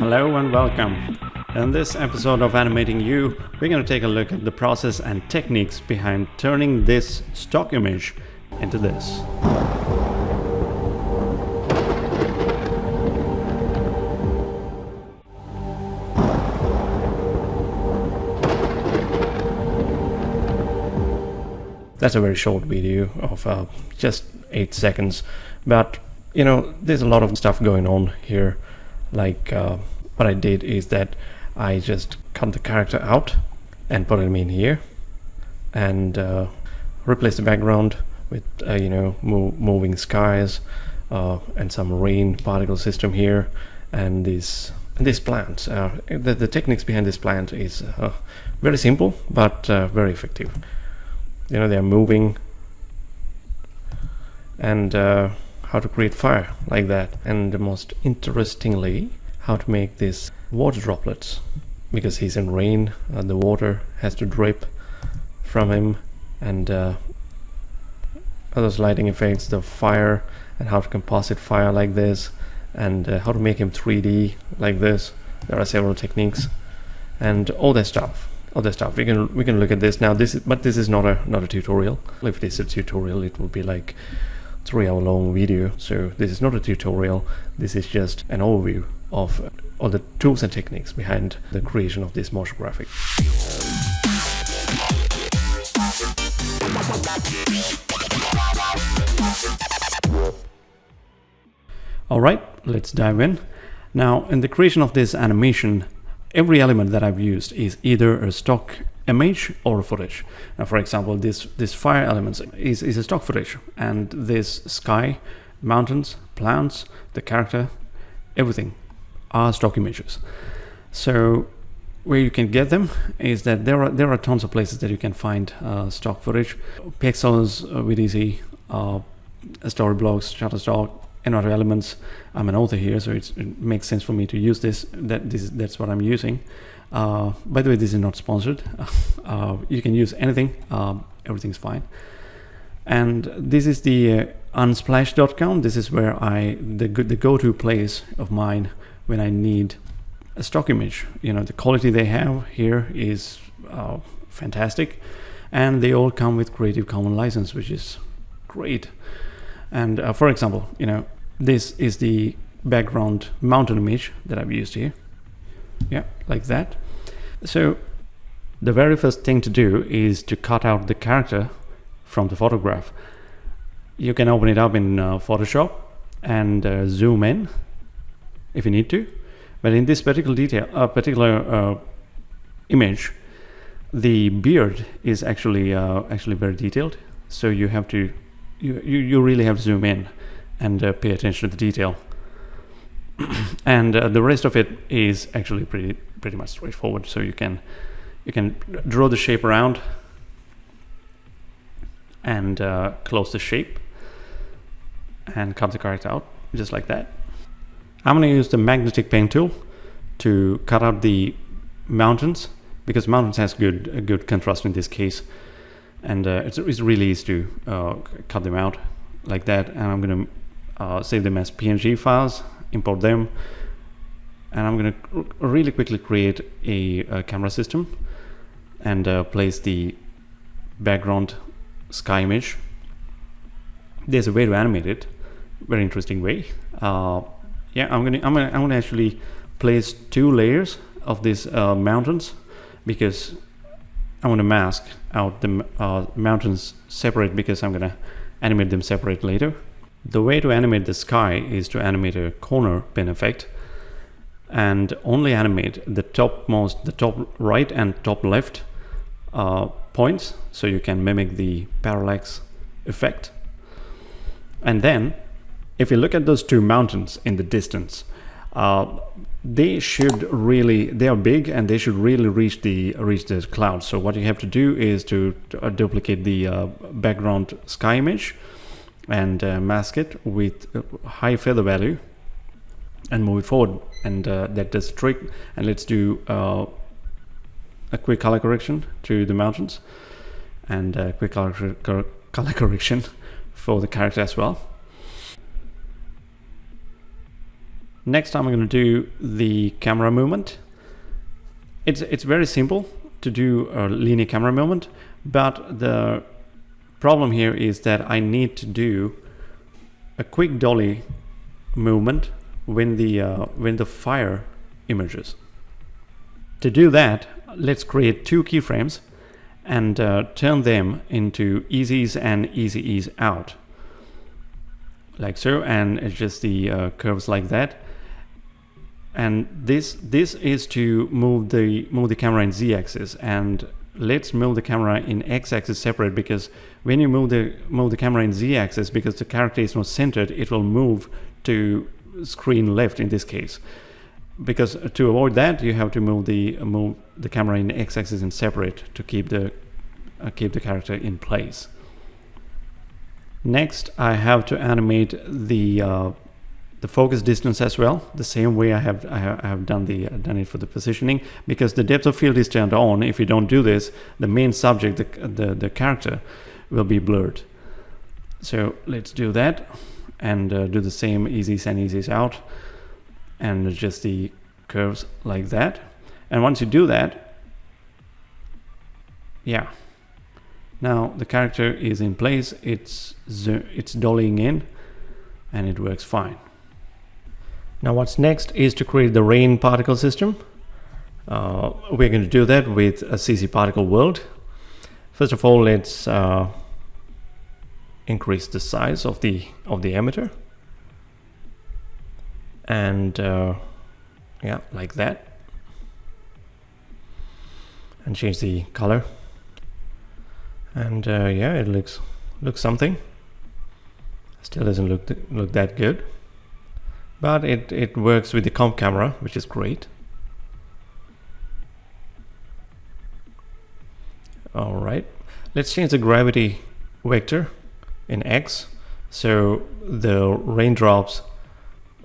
Hello and welcome. In this episode of Animating You, we're going to take a look at the process and techniques behind turning this stock image into this. That's a very short video of just 8 seconds, but there's a lot of stuff going on here. Like what I did is that I just cut the character out and put him in here and replace the background with moving skies and some rain particle system here, and this plant. The techniques behind this plant is very simple but very effective. They are moving, and how to create fire like that, and most interestingly how to make this water droplets, because he's in rain, the water has to drip from him, and others lighting effects, the fire, and how to composite fire like this, and how to make him 3D like this. There are several techniques and all that stuff. We can look at this now. This is not a tutorial. If this is a tutorial, it will be like 3-hour long video. So this is not a tutorial. This is just an overview of all the tools and techniques behind the creation of this motion graphic. All right, let's dive in. Now, in the creation of this animation, every element that I've used is either a stock image or a footage. Now, for example, this fire element is a stock footage, and this sky, mountains, plants, the character, everything are stock images. So where you can get them is that there are tons of places that you can find stock footage. Pixels, VDC, Storyblocks, Shutterstock, and other elements. I'm an author here, so it makes sense for me to use this. That's what I'm using. By the way, this is not sponsored. You can use anything. Everything's fine. And this is the unsplash.com. This is where the go-to place of mine when I need a stock image. The quality they have here is fantastic, and they all come with Creative Commons license, which is great. And for example, this is the background mountain image that I've used here. Yeah, like that. So the very first thing to do is to cut out the character from the photograph. You can open it up in Photoshop and zoom in if you need to. But in this particular image, the beard is actually very detailed. So you have to you really have to zoom in and pay attention to the detail. And the rest of it is actually pretty much straightforward. So you can draw the shape around and close the shape and cut the character out just like that. I'm going to use the magnetic pen tool to cut out the mountains, because mountains has a good contrast in this case. And it's really easy to cut them out like that. And I'm going to save them as PNG files, import them. And I'm going to really quickly create a camera system and place the background sky image. There's a way to animate it, very interesting way. I'm gonna actually place 2 layers of these mountains, because I want to mask out the mountains separate, because I'm going to animate them separate later. The way to animate the sky is to animate a corner pin effect and only animate the top right and top left points, so you can mimic the parallax effect. And then if you look at those 2 mountains in the distance, they are big and they should really reach the clouds. So what you have to do is to duplicate the background sky image and mask it with high feather value and move it forward, and that does the trick. And let's do a quick color correction to the mountains and a quick color correction for the character as well. Next, I'm going to do the camera movement. It's very simple to do a linear camera movement, but the problem here is that I need to do a quick dolly movement when the fire emerges. To do that, let's create 2 keyframes and turn them into easy's and easy ease out, like so, and adjust the curves like that. And this is to move the camera in z-axis, and let's move the camera in x-axis separate, because when you move the camera in z-axis, because the character is not centered, it will move to screen left in this case. Because to avoid that, you have to move the camera in x-axis and separate to keep the character in place. Next, I have to animate the focus distance as well, the same way I have done it for the positioning, because the depth of field is turned on. If you don't do this, the main subject, the character, will be blurred. So let's do that, and do the same easies and easies out, and adjust the curves like that. And once you do that, yeah, now the character is in place, it's dollying in, and it works fine. Now what's next is to create the rain particle system. We're going to do that with a CC particle world. First of all, let's increase the size of the emitter, and yeah, like that, and change the color, and yeah, it looks something. Still doesn't look that good, but it works with the comp camera, which is great. All right, let's change the gravity vector in X, so the raindrops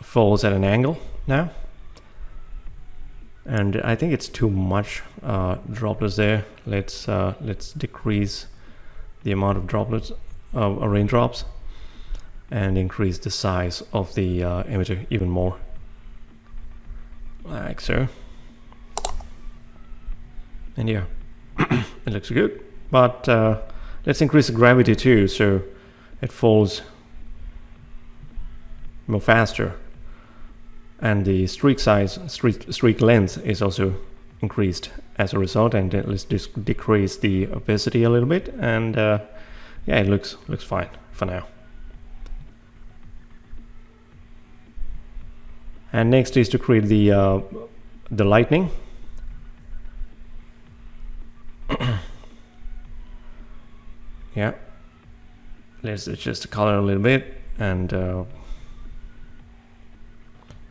falls at an angle now, and I think it's too much droplets there. Let's decrease the amount of droplets raindrops, and increase the size of the emitter even more, like so. And yeah, it looks good, but let's increase the gravity too, so it falls more faster, and the streak length is also increased as a result. And let's just decrease the opacity a little bit, and yeah, it looks fine for now. And next is to create the lightning. Yeah, let's adjust the color a little bit, and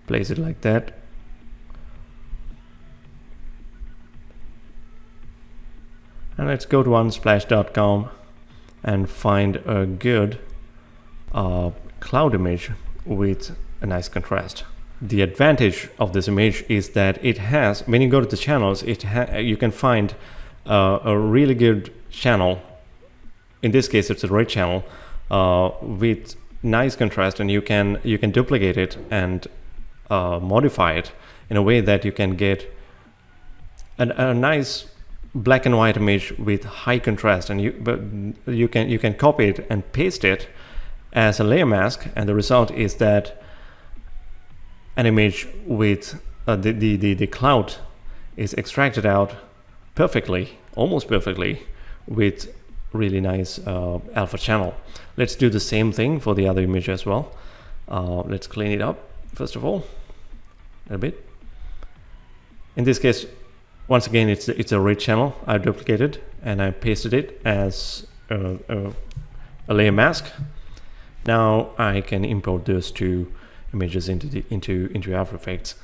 place it like that. And let's go to unsplash.com and find a good cloud image with a nice contrast. The advantage of this image is that it has, when you go to the channels, you can find a really good channel. In this case, it's a red channel with nice contrast, and you can duplicate it and modify it in a way that you can get a nice black and white image with high contrast. And you can copy it and paste it as a layer mask, and the result is that an image with the cloud is extracted out perfectly, almost perfectly, with really nice alpha channel. Let's do the same thing for the other image as well. Let's clean it up first of all a bit. In this case, once again, it's a red channel I duplicated, and I pasted it as a layer mask. Now I can import those two images into After Effects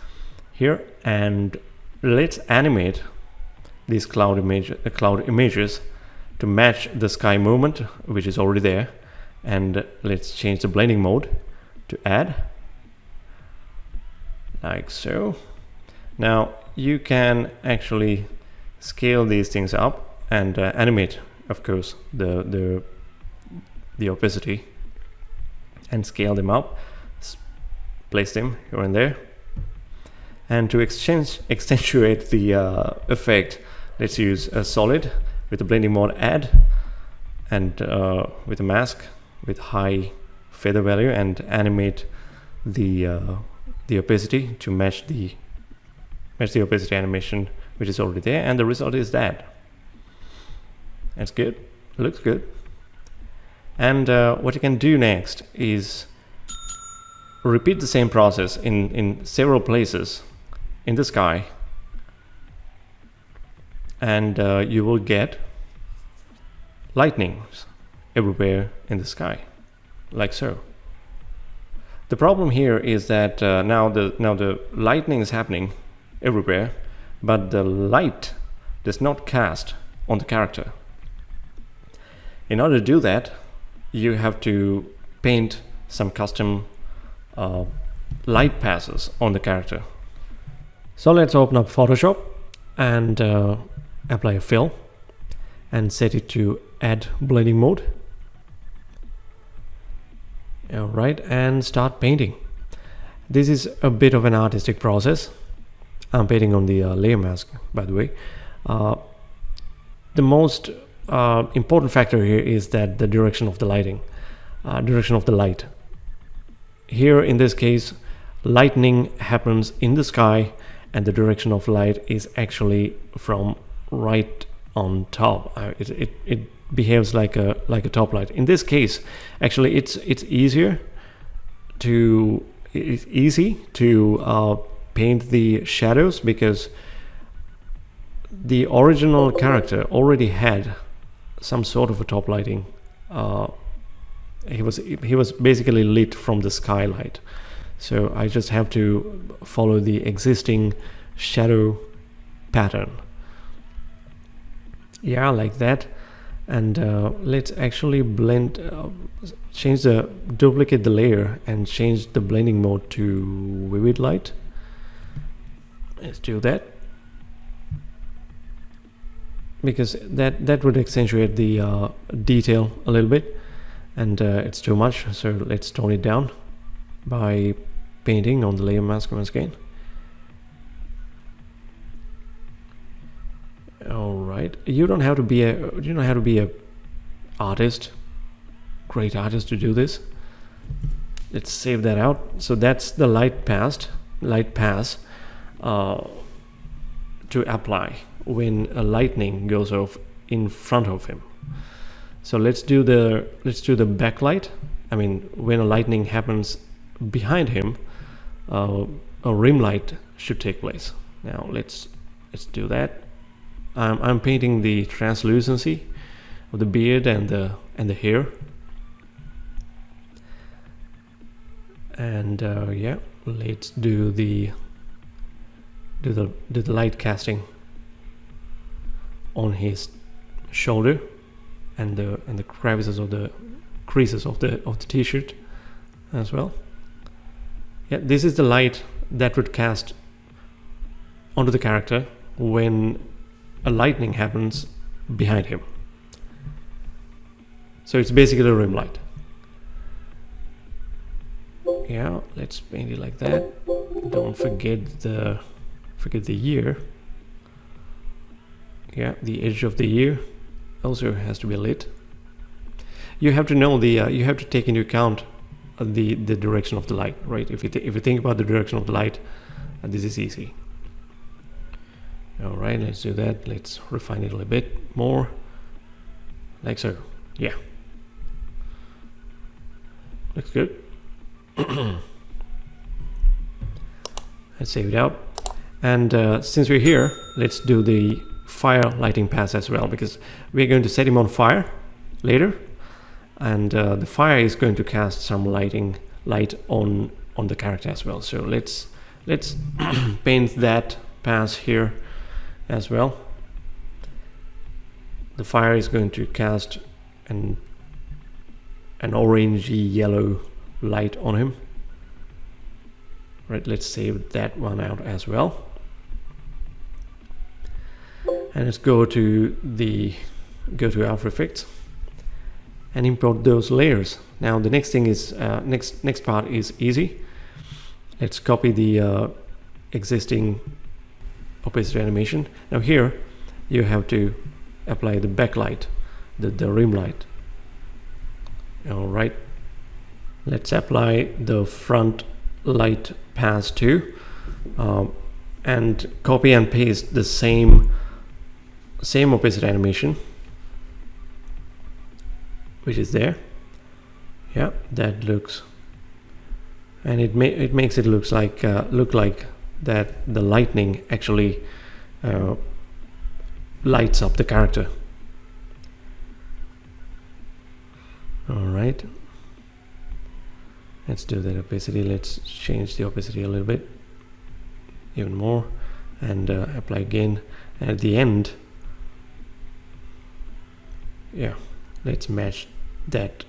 here, and let's animate these cloud images to match the sky movement, which is already there. And let's change the blending mode to add, like so. Now you can actually scale these things up and animate, of course, the opacity, and scale them up, place them here and there, And to accentuate the effect, let's use a solid with the blending mode add, and with a mask with high feather value, and animate the opacity to match the opacity animation which is already there, and the result is that. That's good. It looks good. And what you can do next is repeat the same process in several places in the sky, and you will get lightnings everywhere in the sky, like so. The problem here is that now the lightning is happening everywhere, but the light does not cast on the character. In order to do that, you have to paint some custom light passes on the character. So let's open up Photoshop and apply a fill and set it to add blending mode. Alright, and start painting. This is a bit of an artistic process. I'm painting on the layer mask, by the way. The most important factor here is that the direction of the lighting, direction of the light. Here in this case, lightning happens in the sky, and the direction of light is actually from right on top. It behaves like a top light. In this case, actually, it's easy to paint the shadows, because the original character already had some sort of a top lighting. He was basically lit from the skylight, so I just have to follow the existing shadow pattern. Yeah, like that. And let's actually blend, duplicate the layer and change the blending mode to vivid light. Let's do that, because that would accentuate the detail a little bit, and it's too much, so let's tone it down by painting on the layer mask once again. All right, you don't have to be a artist, great artist, to do this. Let's save that out. So that's the light pass to apply when a lightning goes off in front of him. So let's do the backlight. I mean, when a lightning happens behind him, a rim light should take place. Now let's do that. I'm painting the translucency of the beard and the hair, and yeah, let's do the light casting on his shoulder and the crevices of the creases of the t-shirt as well. Yeah, this is the light that would cast onto the character when a lightning happens behind him. So it's basically a rim light. Yeah, let's paint it like that. Don't forget the ear. Yeah, the edge of the ear also has to be lit. You have to know you have to take into account the direction of the light, right? If you think about the direction of the light, this is easy. All right, let's do that. Let's refine it a little bit more, like so. Yeah, looks good. Let's save it out. And since we're here, let's do the fire lighting pass as well, because we're going to set him on fire later, and the fire is going to cast some light on the character as well. So let's paint that pass here as well. The fire is going to cast an orangey yellow light on him. Right, let's save that one out as well. And let's go to After Effects and import those layers. Now the next thing is next part is easy. Let's copy the existing opacity animation. Now here you have to apply the backlight, the rim light. All right, let's apply the front light pass too, and copy and paste the same opacity animation which is there. Yeah, that looks, and it makes it look like that the lightning actually lights up the character. All right, let's do that opacity. Let's change the opacity a little bit, even more, and apply again. And at the end, yeah, let's match that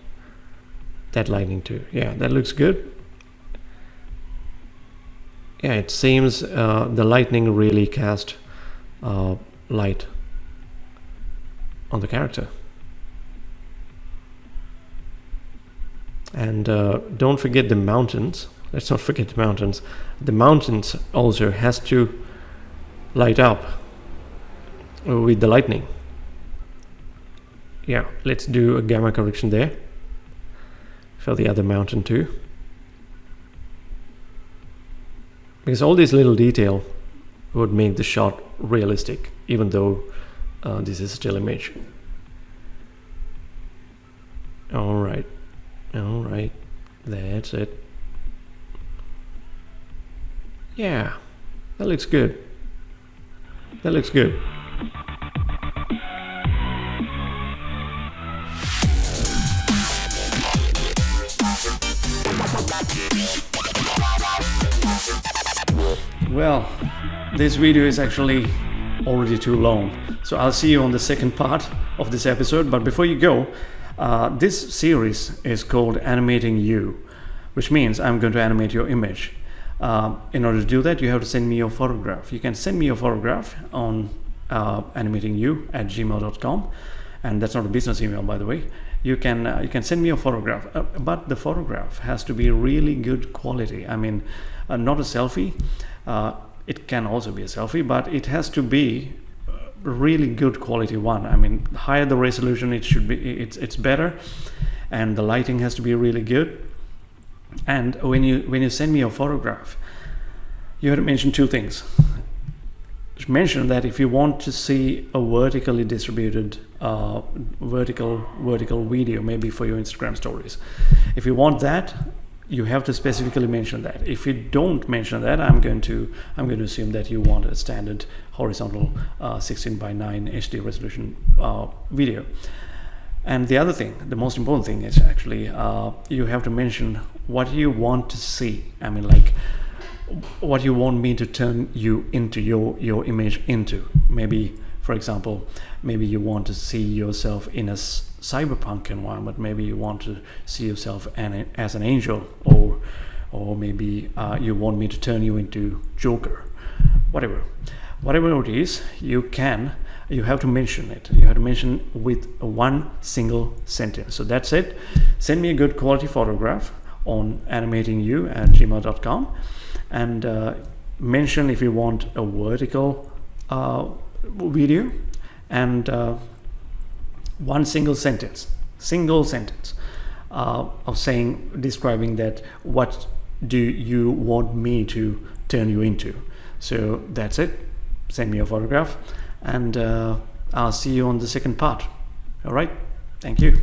lightning too. Yeah, that looks good. Yeah, it seems the lightning really cast light on the character. And don't forget the mountains. Let's not forget the mountains. The mountains also has to light up with the lightning. Yeah, let's do a gamma correction there for the other mountain too, because all this little detail would make the shot realistic, even though this is a still image. All right, that's it. Yeah, that looks good. That looks good. Well, this video is actually already too long, so I'll see you on the second part of this episode. But before you go, this series is called Animating You, which means I'm going to animate your image. In order to do that, you have to send me your photograph. You can send me your photograph on animatingyou@gmail.com, and that's not a business email, by the way. You can send me a photograph, but the photograph has to be really good quality. I mean, not a selfie. It can also be a selfie, but it has to be a really good quality one. I mean, the higher the resolution, it's better, and the lighting has to be really good. And when you send me your photograph, you have to mention two things. Mention that if you want to see a vertically distributed vertical video, maybe for your Instagram stories, if you want that, you have to specifically mention that. If you don't mention that, I'm going to assume that you want a standard horizontal 16:9 HD resolution video. And the other thing, the most important thing, is actually you have to mention what you want to see. I mean, like, what you want me to turn you into, your image into. Maybe, for example, maybe you want to see yourself in a cyberpunk environment. Maybe you want to see yourself as an angel, or maybe you want me to turn you into Joker. Whatever it is, you have to mention it. You have to mention with one single sentence. So that's it. Send me a good quality photograph on animatingyou@gmail.com, and mention if you want a vertical video, and one single sentence of describing that what do you want me to turn you into. So that's it. Send me a photograph, and I'll see you on the second part. All right, thank you.